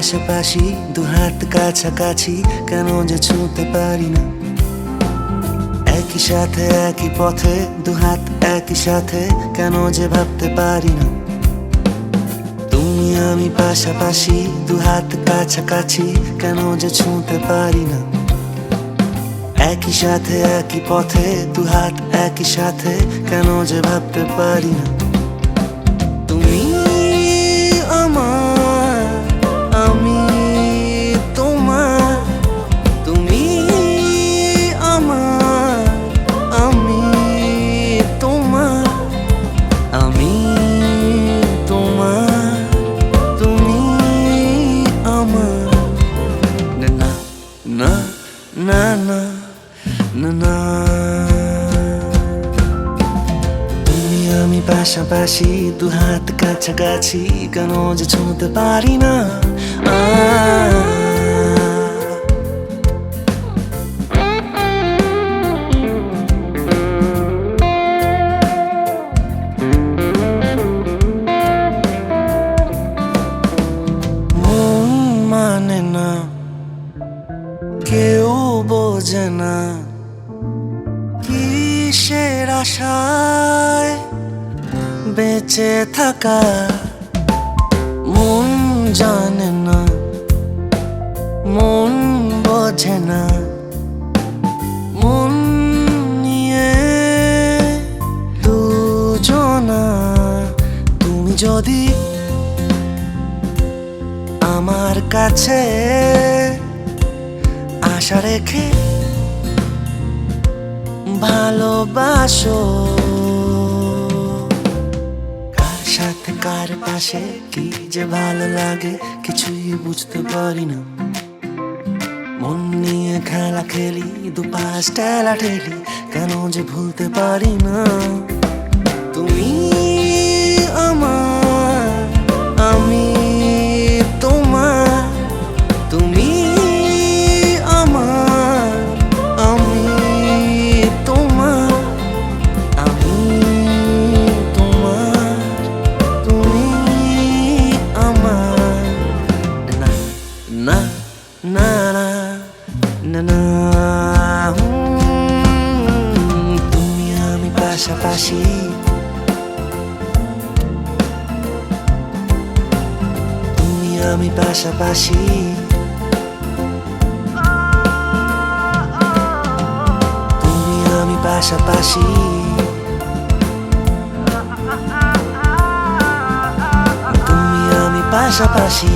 পাশাপাশি, দুহাত কাছাকাছি, কেন যে ছুঁতে পারি না। একই সাথে একই পথে, দুহাত একই সাথে, কেন যে ভাবতে পারি না। তুমি আমি পাশাপাশি, দুহাত কাছাকাছি, কেন যে ছুঁতে পারি না। একই সাথে একই পথে, দুহাত একই সাথে, কেন যে ভাবতে পারি না। তুমি আমার, আমি তোমার। তুমি আমার, আমি তোমার। আমি তোমার, তুমি আমার। না না না না না না না। তুমি আমি পাশাপাশি, দুহাত কাছাকাছি, কেন যে ছুঁতে পারি না। মন মানে না, কেউ বোঝে না, কিসের আশায় বেঁচে থাকা। মন জানে না, মন বোঝে না, মন নিয়ে দুজনা। তুমি যদি আমার কাছে আশা রেখে ভালোবাসো, কার সাথে কার পাশে কি যে ভালো লাগে কিছুই বুঝতে পারি না। মন নিয়ে খেলা খেলি, দুপাশ ঠেলা ঠেলি, কেন যে ভুলতে পারি না। তুমি আমার, আমি তোমার। তুমি আমার, আমি তোমার। আমি তোমার, তুমি আমার। না না না না না। তুমি আমি পাশাপাশি, তুমি আমি পাশাপাশি। তুমি আমি পাশাপাশি। তুমি আমি পাশাপাশি।